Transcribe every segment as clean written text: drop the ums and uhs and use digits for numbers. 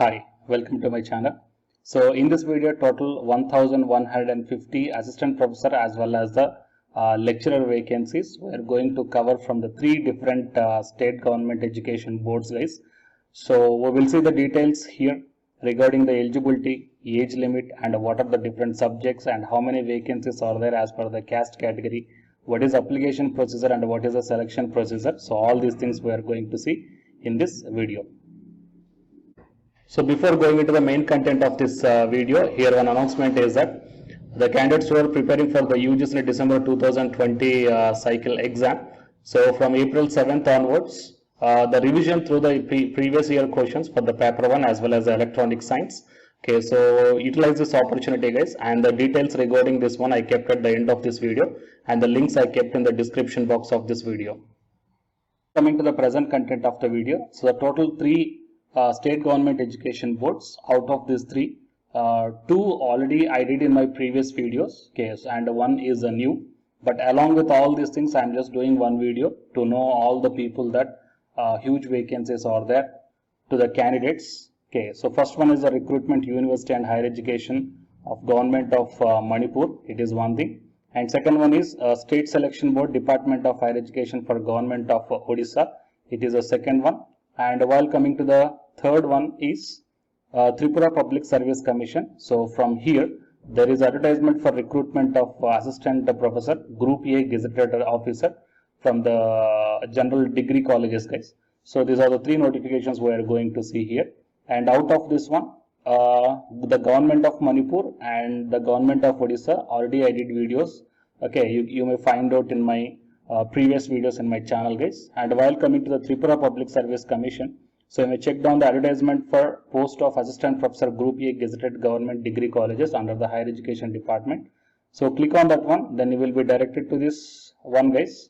Hi, welcome to my channel. So in this video, total 1150 assistant professor as well as the lecturer vacancies we are going to cover from the three different state government education boards, guys. So we will see the details here regarding the eligibility, age limit, and what are the different subjects and how many vacancies are there as per the caste category, what is application procedure and what is the selection procedure. So all these things we are going to see in this video. So before going into the main content of this video, here one announcement is that the candidates who are preparing for the UGC December 2020 cycle exam, so from April 7th onwards, the revision through the previous year questions for the paper 1 as well as the electronic science. Okay, so utilize this opportunity, guys, and the details regarding this one I kept at the end of this video, and the links I kept in the description box of this video. Coming to the present content of the video, so the total three state government education boards. Out of these three, two already I did in my previous videos, okay, and one is a new. But along with all these things, I am just doing one video to know all the people that huge vacancies are there to the candidates. Okay, so first one is the recruitment, university and higher education of government of Manipur. It is one thing. And second one is state selection board, department of higher education for government of Odisha. It is a second one. And while coming to the third one is Tripura Public Service Commission. So from here, there is advertisement for recruitment of assistant professor, group A gazetted officer from the general degree colleges, guys. So these are the three notifications we are going to see here. And out of this one, the government of Manipur and the government of Odisha, already I did videos. Okay, you may find out in my previous videos in my channel, guys. And while coming to the Tripura Public Service Commission, so you may check down the advertisement for post of assistant professor group A gazetted government degree colleges under the higher education department. So click on that one, then you will be directed to this one, guys.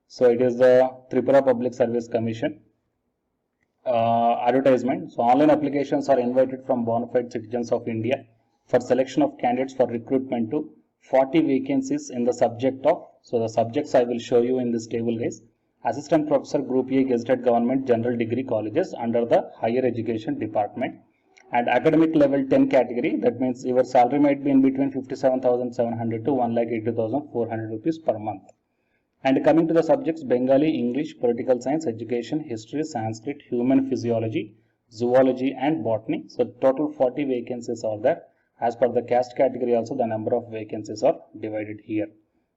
So it is the Tripura Public Service Commission advertisement. So online applications are invited from bona fide citizens of India for selection of candidates for recruitment to 40 vacancies in the subject of, so the subjects I will show you in this table, guys. Assistant Professor Group A Gazetted Government General Degree Colleges under the Higher Education Department, and academic level 10 category. That means your salary might be in between 57,700 to 1,80,400 rupees per month. And coming to the subjects, Bengali, English, Political Science, Education, History, Sanskrit, Human Physiology, Zoology and Botany. So total 40 vacancies are there. As per the caste category also, the number of vacancies are divided here.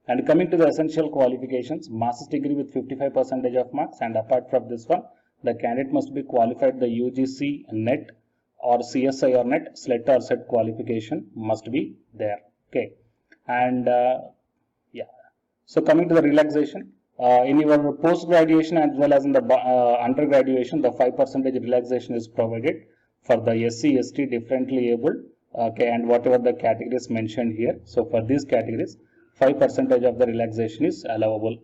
And coming to the essential qualifications, master's degree with 55% of marks, and apart from this one, the candidate must be qualified the UGC NET or CSI or NET, SLET or SET qualification must be there. Okay, and yeah. So coming to the relaxation, in your post graduation as well as in the undergraduation, the 5% relaxation is provided for the SC, ST, differently abled. Okay, and whatever the categories mentioned here. So for these categories, 5% of the relaxation is allowable.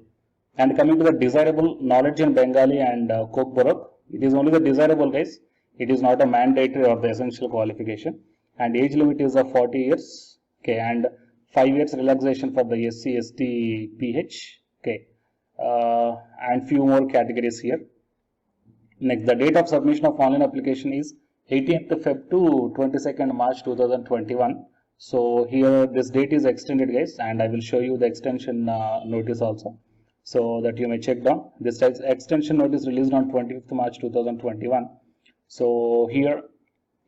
And coming to the desirable knowledge in Bengali and Kokborok, it is only the desirable, guys. It is not a mandatory or the essential qualification. And age limit is of 40 years. Okay, and 5 years relaxation for the SC, ST, PH. Okay, and few more categories here. Next, the date of submission of online application is 18th Feb to 22nd March 2021. So here this date is extended, guys, and I will show you the extension notice also, so that you may check down. This extension notice released on 25th March 2021. So here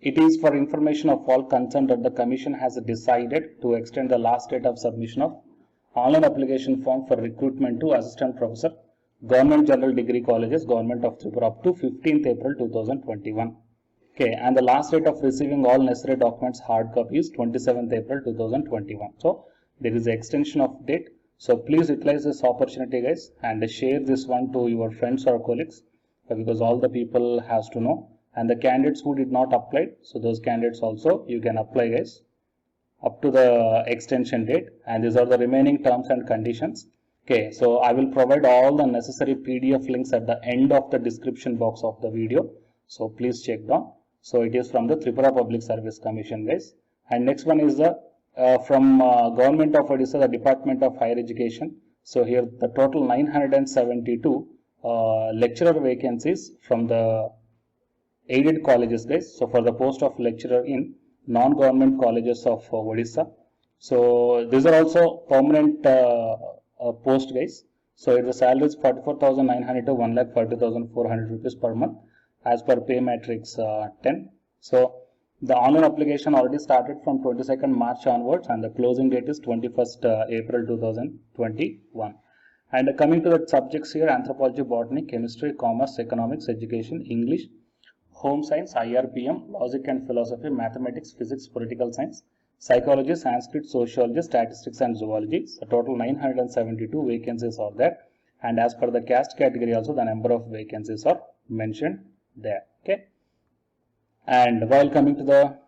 it is for information of all concerned that the Commission has decided to extend the last date of submission of online application form for recruitment to assistant professor, Government General Degree Colleges, Government of Tripura, up to 15th April 2021. Okay, and the last date of receiving all necessary documents hard copy is 27th April 2021. So there is an extension of date. So please utilize this opportunity, guys, and share this one to your friends or colleagues, because all the people has to know. And the candidates who did not apply, so those candidates also you can apply, guys, up to the extension date. And these are the remaining terms and conditions. Okay, so I will provide all the necessary PDF links at the end of the description box of the video. So please check down. So it is from the Tripura Public Service Commission, guys. And next one is the from Government of Odisha, the Department of Higher Education. So here the total 972 lecturer vacancies from the aided colleges guys. So for the post of lecturer in non-government colleges of Odisha. So these are also permanent post guys. So the salary is 44,900 to 1,40,400 rupees per month as per pay matrix 10. So the online application already started from 22nd March onwards, and the closing date is 21st April 2021. And coming to the subjects here: anthropology, botany, chemistry, commerce, economics, education, English, home science, IRPM, logic and philosophy, mathematics, physics, political science, psychology, Sanskrit, sociology, statistics and zoology. So total 972 vacancies are there, and as per the caste category also the number of vacancies are mentioned there. Okay. And while coming to the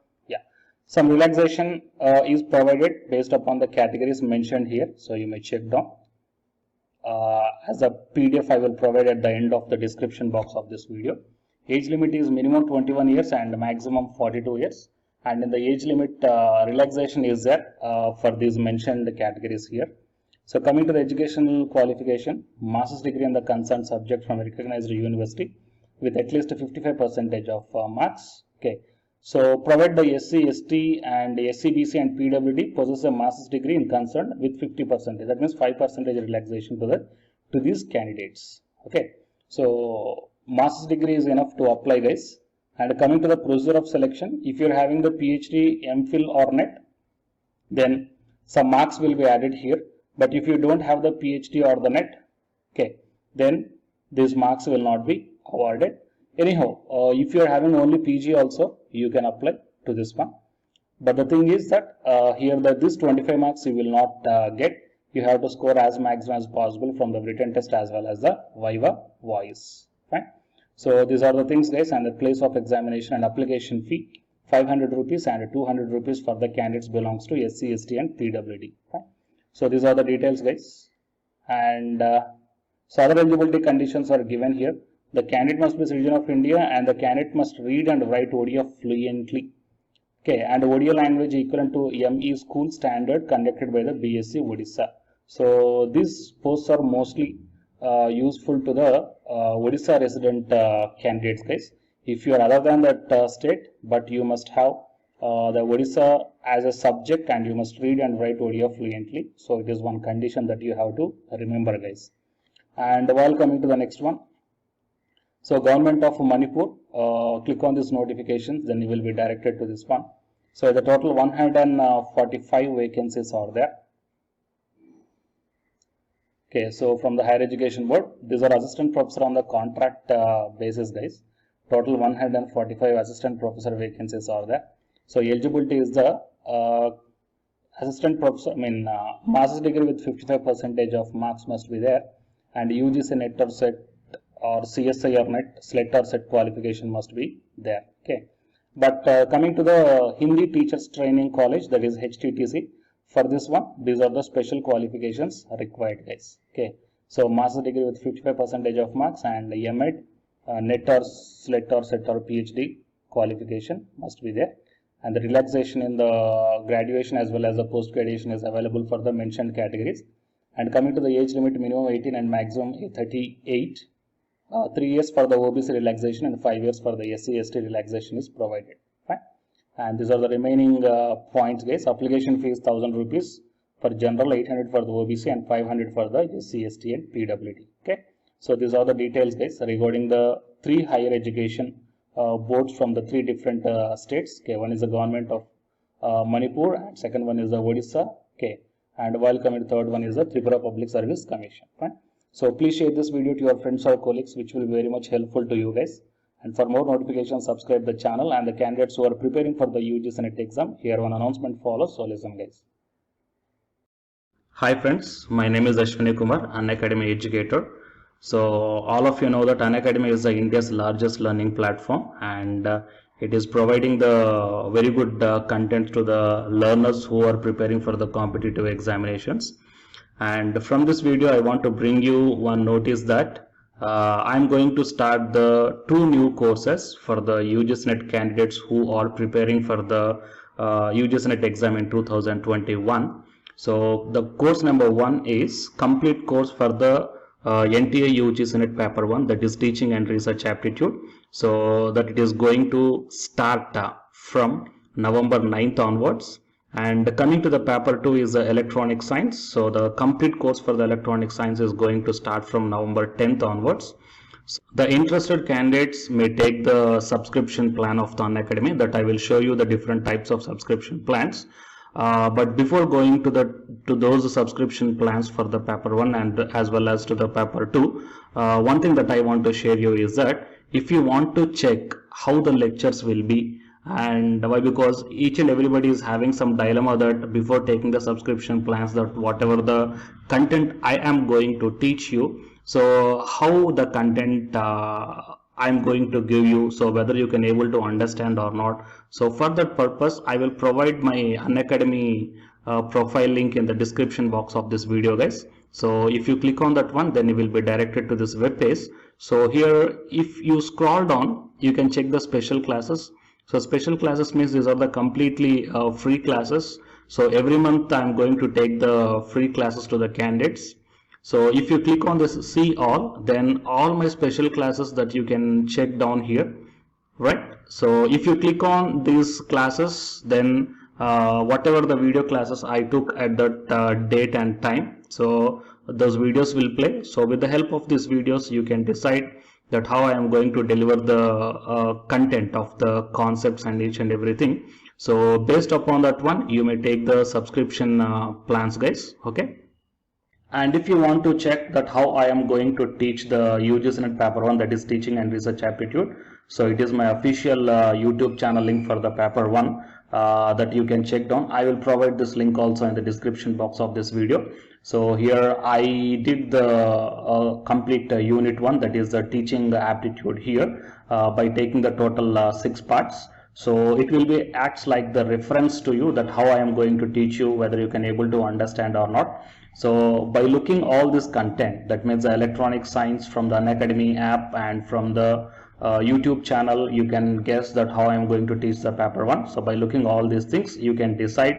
some relaxation is provided based upon the categories mentioned here, so you may check down. As a PDF I will provide at the end of the description box of this video. Age limit is minimum 21 years and maximum 42 years, and in the age limit relaxation is there for these mentioned categories here. So coming to the educational qualification: master's degree in the concerned subject from a recognized university with at least 55% of marks. Okay, so provided the SC, ST and SC, BC and PWD possess a master's degree in concern with 50%. That means 5% relaxation to these candidates. Okay, so master's degree is enough to apply guys. And coming to the procedure of selection: if you are having the PhD, MPhil or NET, then some marks will be added here. But if you don't have the PhD or the NET, okay, then these marks will not be awarded. Anyhow, if you are having only PG also, you can apply to this one. But the thing is that here this 25 marks you will not get. You have to score as maximum as possible from the written test as well as the Viva voice. Fine. So these are the things guys, and the place of examination and application fee 500 rupees and 200 rupees for the candidates belongs to SC, ST and PWD. Fine. So these are the details guys, and so other eligibility conditions are given here. The candidate must be citizen of India, and the candidate must read and write Odia fluently. Okay, and Odia language equivalent to ME school standard conducted by the BSc Odisha. So these posts are mostly useful to the Odisha resident candidates guys. If you are other than that state, but you must have the Odisha as a subject, and you must read and write Odia fluently. So it is one condition that you have to remember guys. And while coming to the next one, so Government of Manipur, click on this notifications, then you will be directed to this one. So the total 145 vacancies are there. Okay, so from the Higher Education Board, these are assistant professor on the contract basis guys. Total 145 assistant professor vacancies are there. So eligibility is the assistant professor, master's degree with 55% of marks must be there, and UGC NET or SET or CSI or NET, SLET or SET qualification must be there. Okay, but coming to the Hindi Teachers Training College, that is HTTC, for this one, these are the special qualifications required guys. Okay, so master's degree with 55% of marks and MEd, NET or SLET or SET or PhD qualification must be there, and the relaxation in the graduation as well as the post graduation is available for the mentioned categories. And coming to the age limit, minimum 18 and maximum 38. 3 years for the OBC relaxation and 5 years for the SC, ST relaxation is provided. Fine. And these are the remaining points guys. Application fee is 1000 rupees for general, 800 for the OBC and 500 for the SC, ST and PWD. Okay. So these are the details guys regarding the 3 higher education boards from the 3 different states. Okay. One is the Government of Manipur, and second one is the Odisha. Okay. And while coming to third one is the Tripura Public Service Commission. Fine. So please share this video to your friends or colleagues, which will be very much helpful to you guys. And for more notifications, subscribe the channel. And the candidates who are preparing for the UGC NET exam, here one announcement follows. So listen guys. Hi friends, my name is Ashwini Kumar, Unacademy educator. So all of you know that Unacademy is India's largest learning platform, and it is providing the very good content to the learners who are preparing for the competitive examinations. And from this video, I want to bring you one notice that I'm going to start the 2 new courses for the UGC NET candidates who are preparing for the UGC NET exam in 2021. So the course number 1 is complete course for the NTA UGC NET paper 1, that is teaching and research aptitude. so that it is going to start from November 9th onwards. And coming to the paper 2 is the electronic science. So the complete course for the electronic science is going to start from November 10th onwards. So the interested candidates may take the subscription plan of the Unacademy, that I will show you the different types of subscription plans. But before going to those subscription plans for the paper 1 and as well as to the paper 2, one thing that I want to share you is that if you want to check how the lectures will be, and why, because each and everybody is having some dilemma that before taking the subscription plans, that whatever the content I am going to teach you, so how the content I'm going to give you, so whether you can able to understand or not. So for that purpose, I will provide my Unacademy profile link in the description box of this video, guys. So if you click on that one, then you will be directed to this web page. So here, if you scroll down, you can check the special classes. So special classes means these are the completely free classes. So every month I'm going to take the free classes to the candidates. So if you click on this see all, then all my special classes that you can check down here, right? So if you click on these classes, then whatever the video classes I took at that date and time, so those videos will play. So with the help of these videos, you can decide that how I am going to deliver the content of the concepts and each and everything. So based upon that one, you may take the subscription plans, guys. Okay. And if you want to check that how I am going to teach the UGC NET paper 1, that is teaching and research aptitude, so it is my official YouTube channel link for the paper 1 that you can check down. I will provide this link also in the description box of this video. So here I did the complete unit 1, that is the teaching aptitude here by taking the total 6 parts. So it will be acts like the reference to you that how I am going to teach you, whether you can able to understand or not. So by looking all this content, that means the electronic science from the Unacademy app and from the YouTube channel, you can guess that how I am going to teach the paper 1. So by looking all these things, you can decide